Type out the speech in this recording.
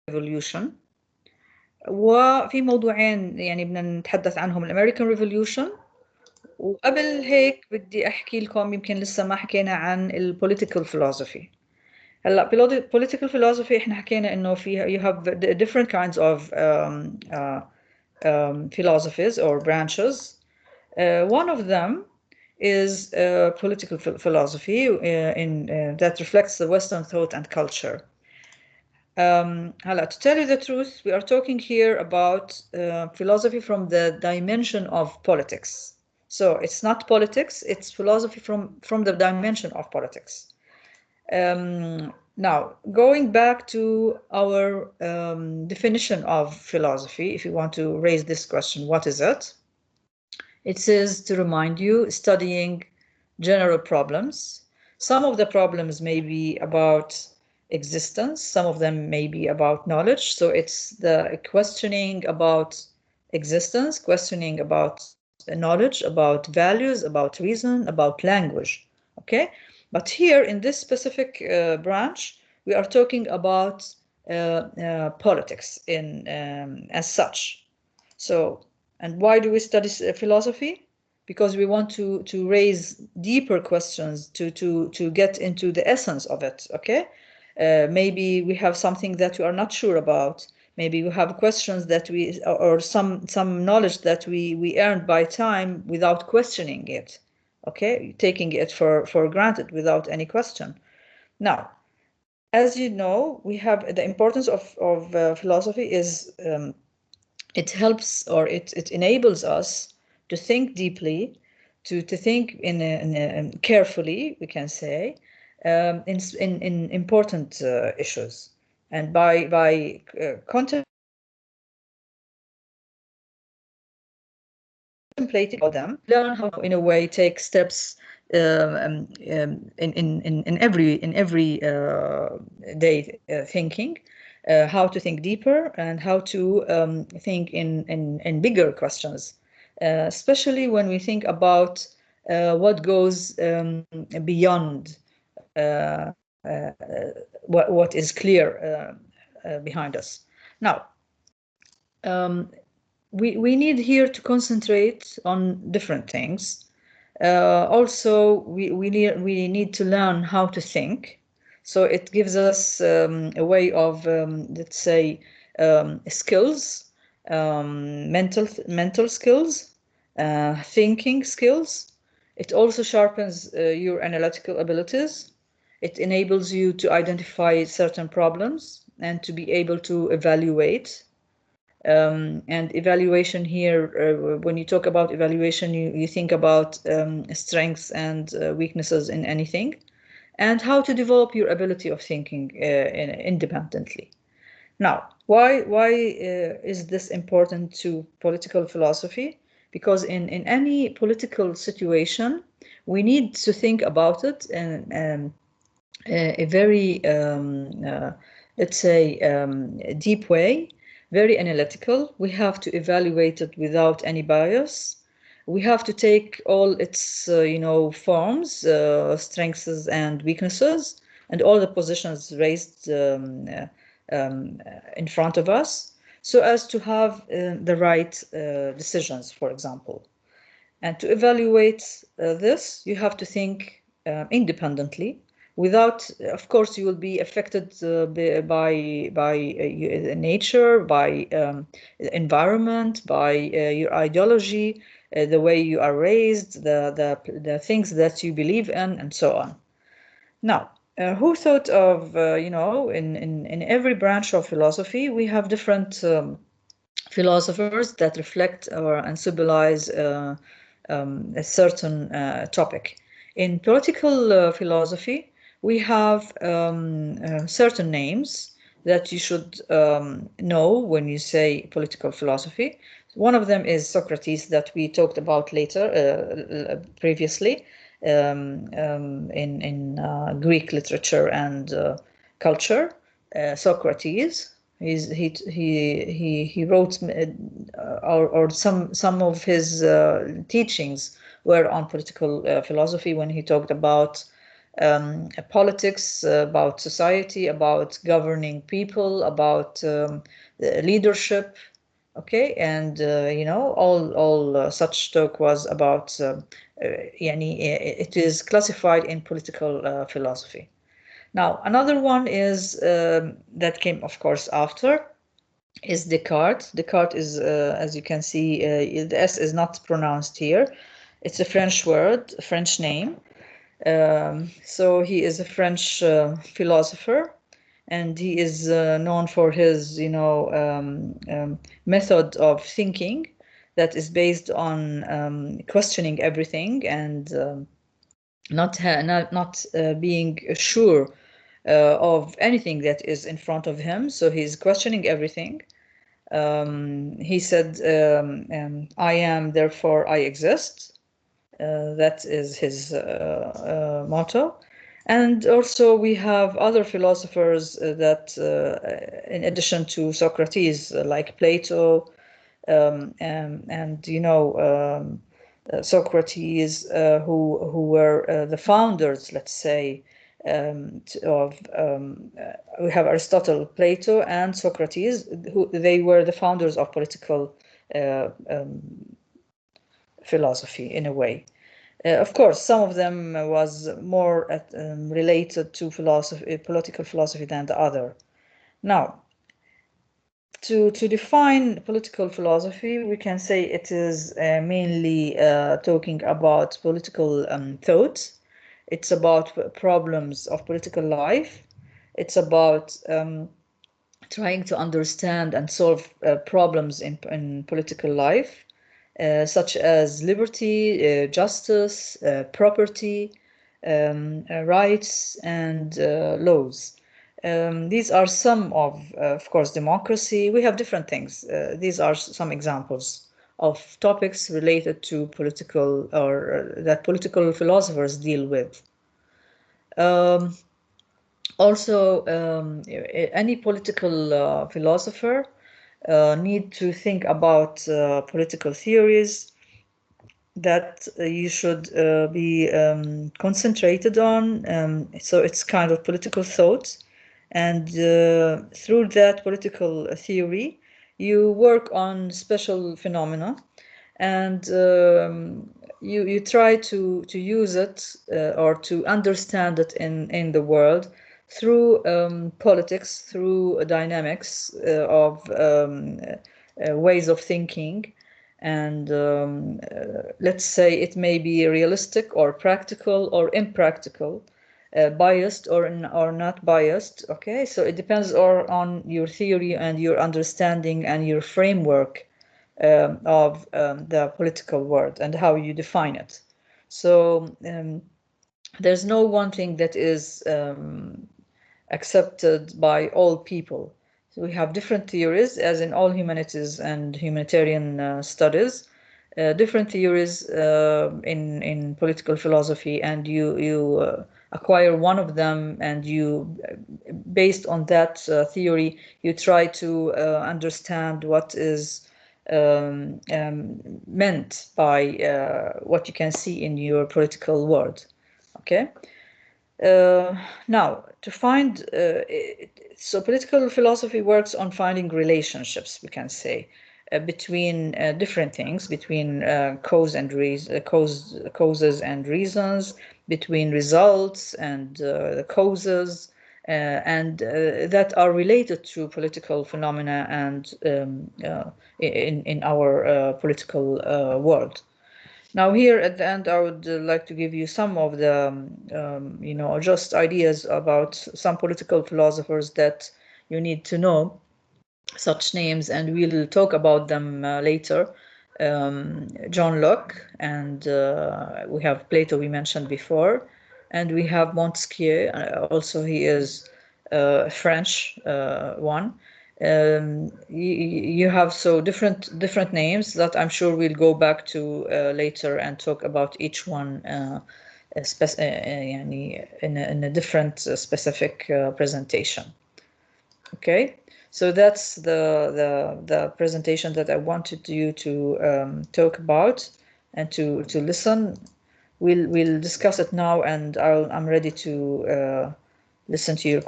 Revolution. وفي موضوعين يعني بدنا نتحدث عنهم الأمريكان ريفوليوشن، وقبل هيك بدي أحكي لكم يمكن لسه ما حكينا عن البوليتيكال philosophy. هلا political philosophy إحنا حكينا إنه فيها you have different kinds of philosophies or branches. One of them is political philosophy that reflects the Western thought and culture. To tell you the truth, we are talking here about philosophy from the dimension of politics. So it's not politics, it's philosophy from the dimension of politics. Now, going back to our definition of philosophy, if you want to raise this question, what is it? It says, to remind you, studying general problems. Some of the problems may be about existence, some of them may be about knowledge. So it's the questioning about existence, questioning about knowledge, about values, about reason, about language. Okay, but here in this specific branch, we are talking about politics as such. So, and why do we study philosophy? Because we want to raise deeper questions, to get into the essence of it. Okay, maybe we have something that we are not sure about. Maybe we have questions that or some knowledge that we earned by time without questioning it. Okay, taking it for granted without any question. Now, as you know, we have the importance of philosophy is it helps, or it enables us to think deeply, to think in carefully, we can say, in important issues, and by contemplating them, learn how to, in a way, take steps in every day thinking. How to think deeper and how to think in bigger questions, especially when we think about what goes beyond what is clear behind us. Now, we need here to concentrate on different things. Also, we need to learn how to think. So it gives us a way of, let's say, skills, mental skills, thinking skills. It also sharpens your analytical abilities. It enables you to identify certain problems and to be able to evaluate. And evaluation here, when you talk about evaluation, you think about strengths and weaknesses in anything, and how to develop your ability of thinking independently. Now, why is this important to political philosophy? Because in any political situation, we need to think about it in a very, let's say, deep way, very analytical. We have to evaluate it without any bias. We have to take all its, forms, strengths and weaknesses, and all the positions raised in front of us, so as to have the right decisions, for example. And to evaluate this, you have to think independently. Without, of course, you will be affected by nature, by environment, by your ideology, the way you are raised, the things that you believe in, and so on. Now, who thought of, in every branch of philosophy, we have different philosophers that reflect and symbolize a certain topic. In political philosophy, we have certain names that you should know when you say political philosophy. One of them is Socrates, that we talked about later, previously, in Greek literature and culture. Socrates. He wrote, or some of his teachings were on political philosophy, when he talked about politics, about society, about governing people, about leadership. Okay, and all such talk was about. It is classified in political philosophy. Now, another one is that came, of course, after is Descartes. Descartes is, as you can see, the S is not pronounced here. It's a French word, a French name. So he is a French philosopher, and he is known for his, method of thinking that is based on questioning everything and not being sure of anything that is in front of him. So he's questioning everything. He said, "I am, therefore I exist." That is his motto. And also we have other philosophers that, in addition to Socrates, like Plato, and Socrates, who were the founders, let's say, of we have Aristotle, Plato, and Socrates, who they were the founders of political philosophy in a way. Of course, some of them was more related to political philosophy than the other. Now, to define political philosophy, we can say it is mainly talking about political thought. It's about problems of political life. It's about trying to understand and solve problems in political life, such as liberty, justice, property, rights, and laws. These are some of course, democracy. We have different things. These are some examples of topics related to political, or that political philosophers deal with. Also, any political philosopher need to think about political theories that you should be concentrated on. So it's kind of political thought. And through that political theory, you work on special phenomena, and you try to use it or to understand it in the world through politics, through dynamics of ways of thinking. And let's say it may be realistic or practical or impractical, biased or not biased. Okay, so it depends on your theory and your understanding and your framework of the political world and how you define it. So there's no one thing that is accepted by all people. So we have different theories, as in all humanities and humanitarian studies, different theories in political philosophy, and you acquire one of them, and you, based on that theory, you try to understand what is meant by what you can see in your political world. Okay. Now, to find, so political philosophy works on finding relationships, we can say, between different things, between causes and reasons, between results and the causes, and that are related to political phenomena and in our political world. Now, here at the end, I would like to give you some of the, just ideas about some political philosophers that you need to know, such names, and we'll talk about them later. John Locke, and we have Plato, we mentioned before, and we have Montesquieu. Also, he is a French one. You have so different names that I'm sure we'll go back to later and talk about each one in a different specific presentation. Okay, so that's the presentation that I wanted you to talk about and to listen we'll discuss it now, and I'm ready to listen to your